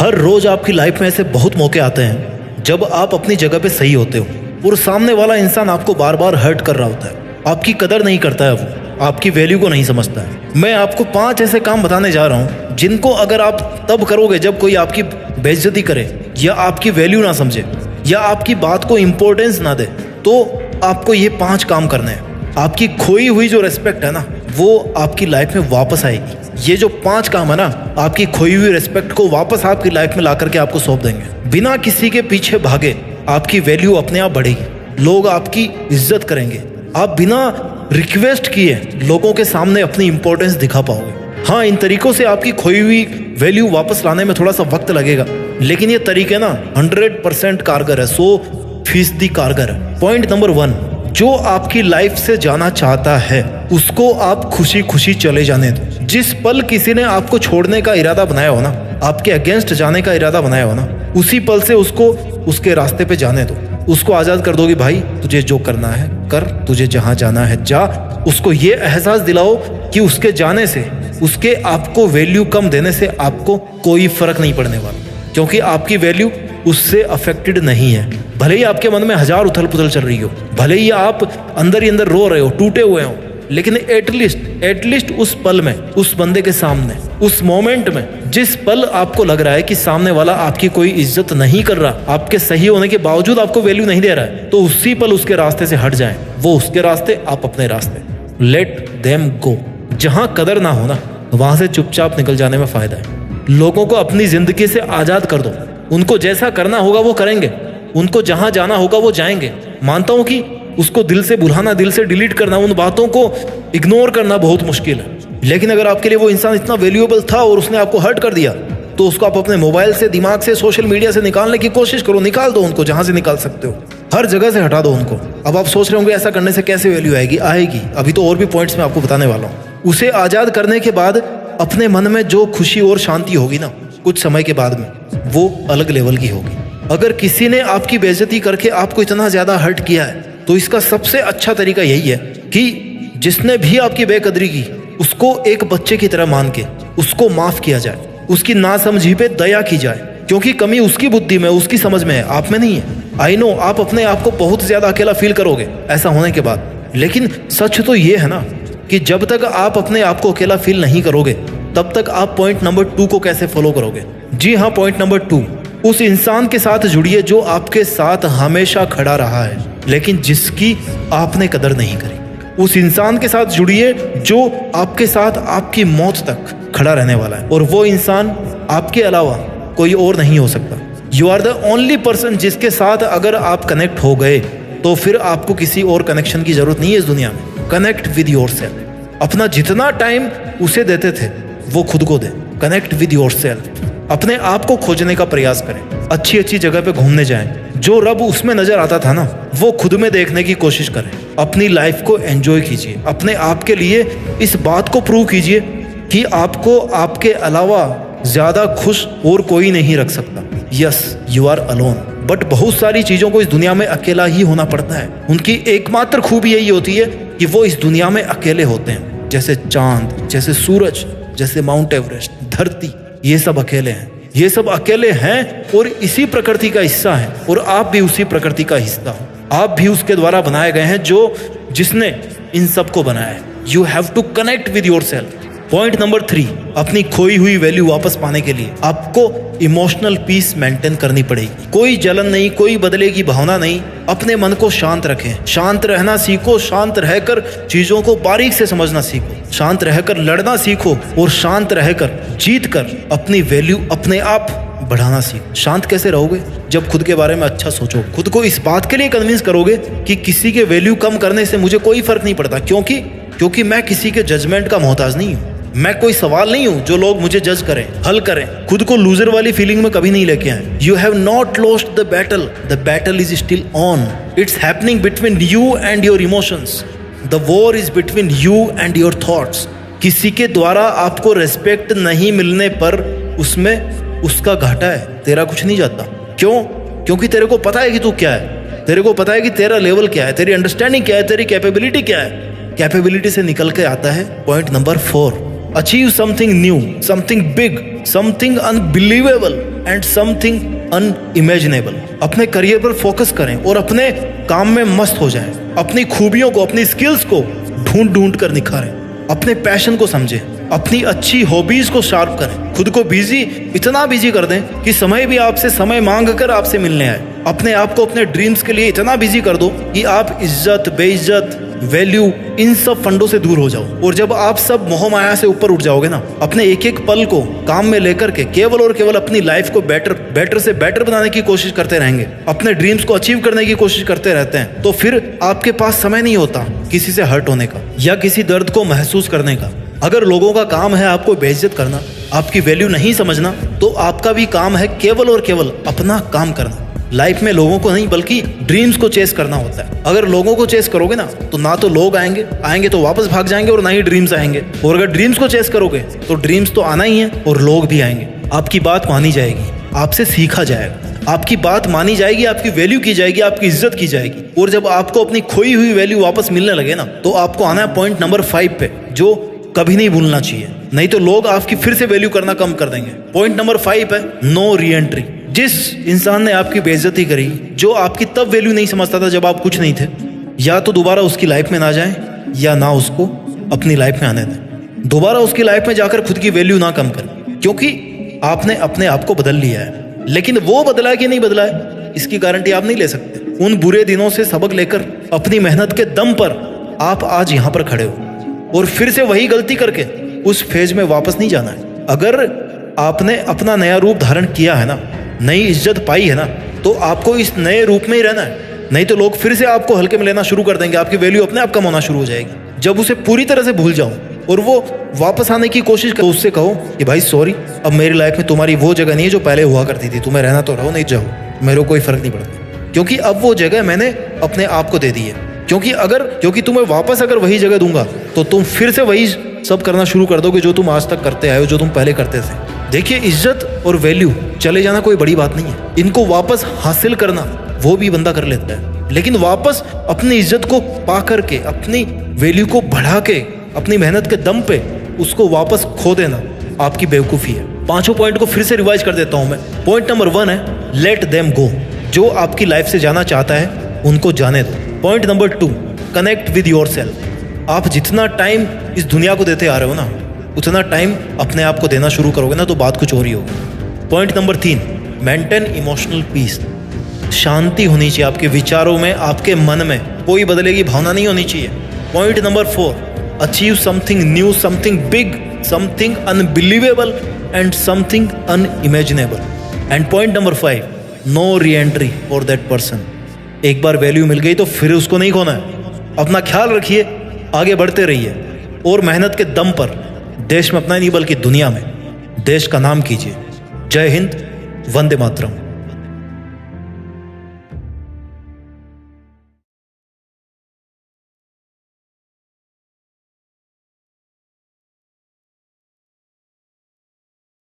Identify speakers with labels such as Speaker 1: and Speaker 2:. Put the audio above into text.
Speaker 1: हर रोज आपकी लाइफ में ऐसे बहुत मौके आते हैं जब आप अपनी जगह पे सही होते हो और सामने वाला इंसान आपको बार बार हर्ट कर रहा होता है, आपकी कदर नहीं करता है, वो आपकी वैल्यू को नहीं समझता है। मैं आपको 5 ऐसे काम बताने जा रहा हूँ जिनको अगर आप तब करोगे जब कोई आपकी बेइज्जती करे या आपकी वैल्यू ना समझे या आपकी बात को इम्पोर्टेंस ना दे, तो आपको ये 5 काम करने हैं। आपकी खोई हुई जो रिस्पेक्ट है ना, वो आपकी लाइफ में वापस आएगी। ये जो 5 काम है ना, आपकी खोई हुई रिस्पेक्ट को वापस आपकी लाइफ में ला करके आपको सौंप देंगे। बिना किसी के पीछे भागे आपकी वैल्यू अपने आप बढ़ेगी, लोग आपकी इज्जत करेंगे। आप बिना रिक्वेस्ट किए लोगों के सामने अपनी इंपॉर्टेंस दिखा पाओगे। हाँ, इन तरीकों से आपकी खोई हुई वैल्यू वापस लाने में थोड़ा सा वक्त लगेगा, लेकिन ये तरीके ना 100% कारगर है, 100% कारगर है। पॉइंट नंबर 1, जो आपकी लाइफ से जाना चाहता है उसको आप खुशी खुशी चले जाने दो। जिस पल किसी ने आपको छोड़ने का इरादा बनाया हो ना, आपके अगेंस्ट जाने का इरादा बनाया हो ना, उसी पल से उसको उसके रास्ते पे जाने दो। उसको आज़ाद कर दो कि भाई तुझे जो करना है कर, तुझे जहाँ जाना है जा। उसको ये एहसास दिलाओ कि उसके जाने से, उसके आपको वैल्यू कम देने से आपको कोई फर्क नहीं पड़ने वाला, क्योंकि आपकी वैल्यू उससे अफेक्टेड नहीं है। भले ही आपके मन में 1000 उथल पुथल चल रही हो, भले ही आप अंदर ही अंदर रो रहे हो, टूटे हुए हो, लेकिन एटलीस्ट उस पल में, उस बंदे के सामने, उस मोमेंट में, जिस पल आपको लग रहा है कि सामने वाला आपकी कोई इज्जत नहीं कर रहा, आपके सही होने के बावजूद आपको वैल्यू नहीं दे रहा है, तो उसी पल उसके रास्ते से हट जाएं। वो उसके रास्ते, आप अपने रास्ते। Let them go. जहां कदर ना हो ना, वहां से चुपचाप निकल जाने में फायदा है। लोगों को अपनी जिंदगी से आजाद कर दो। उनको जैसा करना होगा वो करेंगे, उनको जहां जाना होगा वो जाएंगे। मानता हूं कि उसको दिल से भुलाना, दिल से डिलीट करना, उन बातों को इग्नोर करना बहुत मुश्किल है, लेकिन अगर आपके लिए वो इंसान इतना वैल्यूएबल था और उसने आपको हर्ट कर दिया, तो उसको आप अपने मोबाइल से, दिमाग से, सोशल मीडिया से निकालने की कोशिश करो। निकाल दो उनको, जहां से निकाल सकते हो, हर जगह से हटा दो उनको। अब आप सोच रहे होंगे ऐसा करने से कैसे वैल्यू आएगी? आएगी। अभी तो और भी पॉइंट्स मैं आपको बताने वाला हूँ। उसे आजाद करने के बाद अपने मन में जो खुशी और शांति होगी ना, कुछ समय के बाद में, वो अलग लेवल की होगी। अगर किसी ने आपकी बेइज्जती करके आपको इतना ज्यादा हर्ट किया है, तो इसका सबसे अच्छा तरीका यही है कि जिसने भी आपकी बेकदरी की, उसको एक बच्चे की तरह मान के उसको माफ किया जाए, उसकी नासमझी पे दया की जाए, क्योंकि कमी उसकी बुद्धि में, उसकी समझ में है, आप में नहीं है। आई नो आप अपने आप को बहुत ज्यादा अकेला फील करोगे ऐसा होने के बाद, लेकिन सच तो ये है ना कि जब तक आप अपने आप को अकेला फील नहीं करोगे, तब तक आप पॉइंट नंबर 2 को कैसे फॉलो करोगे? जी हाँ, पॉइंट नंबर 2, उस इंसान के साथ जुड़िए जो आपके साथ हमेशा खड़ा रहा है, लेकिन जिसकी आपने कदर नहीं करी। उस इंसान के साथ जुड़िए जो आपके साथ आपकी मौत तक खड़ा रहने वाला है, और वो इंसान आपके अलावा कोई और नहीं हो सकता। You are the only person जिसके साथ अगर आप कनेक्ट हो गए, तो फिर आपको किसी और कनेक्शन की जरूरत नहीं है इस दुनिया में। Connect with yourself. अपना जितना टाइम उसे देते थे वो खुद को दे। Connect with yourself. अपने आप को खोजने का प्रयास करें, अच्छी अच्छी जगह पे घूमने जाएं, जो रब उसमें नजर आता था ना, वो खुद में देखने की कोशिश करें। अपनी लाइफ को एंजॉय कीजिए। अपने आप के लिए इस बात को प्रूव कीजिए कि आपको आपके अलावा ज्यादा खुश और कोई नहीं रख सकता। Yes, you are alone, but बहुत सारी चीजों को इस दुनिया में अकेला ही होना पड़ता है। उनकी एकमात्र खूबी यही होती है कि वो इस दुनिया में अकेले होते हैं। जैसे चांद, जैसे सूरज, जैसे माउंट एवरेस्ट, धरती, ये सब अकेले हैं। ये सब अकेले हैं और इसी प्रकृति का हिस्सा है, और आप भी उसी प्रकृति का हिस्सा हो। आप भी उसके द्वारा बनाए गए हैं जिसने इन सब को बनाया है। You have to connect with yourself. Point number 3, अपनी खोई हुई वैल्यू वापस पाने के लिए आपको इमोशनल पीस मेंटेन करनी पड़ेगी। कोई जलन नहीं, कोई बदले की भावना नहीं। अपने मन को शांत रखें, शांत रहना सीखो, शांत रहकर चीजों को बारीक से समझना सीखो, शांत रहकर लड़ना सीखो, और शांत रहकर जीत कर अपनी वैल्यू अपने आप बढ़ाना सीखो। शांत कैसे रहोगे? जब खुद के बारे में अच्छा सोचो, खुद को इस बात के लिए कन्विंस करोगे कि किसी के वैल्यू कम करने से मुझे कोई फर्क नहीं पड़ता, क्योंकि मैं किसी के जजमेंट का मोहताज नहीं हूँ। मैं कोई सवाल नहीं हूं जो लोग मुझे जज करें, हल करें। खुद को लूजर वाली फीलिंग में कभी नहीं लेके आए। You have not lost the battle is still on. It's happening between you and your emotions. The war is between you and your thoughts. किसी के द्वारा आपको रेस्पेक्ट नहीं मिलने पर उसमें उसका घाटा है, तेरा कुछ नहीं जाता। क्यों? क्योंकि तेरे को पता है कि तू क्या है, तेरे को पता है कि तेरा लेवल क्या है, तेरी अंडरस्टैंडिंग क्या है, तेरी कैपेबिलिटी क्या है। कैपेबिलिटी से निकल के आता है point number 4, achieve something new, something big something unbelievable and something unimaginable. अपने करियर पर फोकस करें और अपने काम में मस्त हो जाएं। अपनी खूबियों को, अपनी स्किल्स को ढूंढ ढूंढ कर निखारें। अपने पैशन को समझें, अपनी अच्छी हॉबीज को शार्प करें। खुद को बिजी, इतना बिजी कर दें कि समय भी आपसे समय मांग कर आपसे मिलने आए। अपने आप को अपने ड्रीम्स के लिए इतना बिजी कर दो कि आप इज्जत, बेइज्जत, वैल्यू, इन सब फंडों से दूर हो जाओ। और जब आप सब मोह माया से ऊपर उठ जाओगे ना, अपने एक एक पल को काम में लेकर के केवल और केवल अपनी लाइफ को बेटर से बेटर बनाने की कोशिश करते रहेंगे, अपने ड्रीम्स को अचीव करने की कोशिश करते रहते हैं, तो फिर आपके पास समय नहीं होता किसी से हर्ट होने का या किसी दर्द को महसूस करने का। अगर लोगों का काम है आपको बेइज्जत करना, आपकी वैल्यू नहीं समझना, तो आपका भी काम है केवल और केवल अपना काम करना। लाइफ में लोगों को नहीं बल्कि ड्रीम्स को चेस करना होता है। अगर लोगों को चेस करोगे ना, तो ना तो लोग आएंगे तो वापस भाग जाएंगे, और ना ही ड्रीम्स आएंगे। और अगर ड्रीम्स को चेस करोगे तो ड्रीम्स तो आना ही है और लोग भी आएंगे। आपकी बात मानी जाएगी, आपसे सीखा जाएगा, आपकी बात मानी जाएगी, आपकी वैल्यू की जाएगी, आपकी इज्जत की जाएगी। और जब आपको अपनी खोई हुई वैल्यू वापस मिलने लगे ना, तो आपको आना है पॉइंट नंबर 5 पे, जो कभी नहीं भूलना चाहिए, नहीं तो लोग आपकी फिर से वैल्यू करना कम कर देंगे। पॉइंट नंबर 5 है नो री एंट्री। जिस इंसान ने आपकी बेइज्जती करी, जो आपकी तब वैल्यू नहीं समझता था जब आप कुछ नहीं थे, या तो दोबारा उसकी लाइफ में ना जाएं या ना उसको अपनी लाइफ में आने दें। दोबारा उसकी लाइफ में जाकर खुद की वैल्यू ना कम करें, क्योंकि आपने अपने आप को बदल लिया है। लेकिन वो बदला है कि नहीं बदला है, इसकी गारंटी आप नहीं ले सकते। उन बुरे दिनों से सबक लेकर अपनी मेहनत के दम पर आप आज यहाँ पर खड़े हो, और फिर से वही गलती करके उस फेज में वापस नहीं जाना है। अगर आपने अपना नया रूप धारण किया है ना, नई इज्जत पाई है ना, तो आपको इस नए रूप में ही रहना है। नहीं तो लोग फिर से आपको हल्के में लेना शुरू कर देंगे, आपकी वैल्यू अपने आप कम होना शुरू हो जाएगी। जब उसे पूरी तरह से भूल जाओ और वो वापस आने की कोशिश करो, उससे कहो कि भाई सॉरी, अब मेरी लाइफ में तुम्हारी वो जगह नहीं है जो पहले हुआ करती थी। तुम्हें रहना तो रहो, नहीं जाओ, मेरे को कोई फर्क नहीं पड़ता, क्योंकि अब वो जगह मैंने अपने आप को दे दी है। क्योंकि तुम्हें वापस अगर वही जगह दूंगा तो तुम फिर से वही सब करना शुरू कर दोगे जो तुम आज तक करते आए हो, जो तुम पहले करते थे। देखिए, इज्जत और वैल्यू चले जाना कोई बड़ी बात नहीं है। इनको वापस हासिल करना वो भी बंदा कर लेता है, लेकिन वापस अपनी इज्जत को पा करके, अपनी वैल्यू को बढ़ा के, अपनी मेहनत के दम पे उसको वापस खो देना आपकी बेवकूफ़ी है। 5 पॉइंट को फिर से रिवाइज कर देता हूं मैं। पॉइंट नंबर 1 है लेट देम गो। जो आपकी लाइफ से जाना चाहता है उनको जाने दो। Point number 2, connect with yourself. आप जितना टाइम इस दुनिया को देते आ रहे हो ना, उतना टाइम अपने आप को देना शुरू करोगे ना, तो बात कुछ और ही होगी। Point number 3, maintain emotional peace. शांति होनी चाहिए आपके विचारों में, आपके मन में कोई बदले की भावना नहीं होनी चाहिए। Point number 4, achieve something new, something big, something unbelievable and something unimaginable. And point number 5, no reentry for that person. एक बार वैल्यू मिल गई तो फिर उसको नहीं खोना है। अपना ख्याल रखिए, आगे बढ़ते रहिए, और मेहनत के दम पर देश में अपना नहीं बल्कि दुनिया में देश का नाम कीजिए। जय हिंद, वंदे मातरम।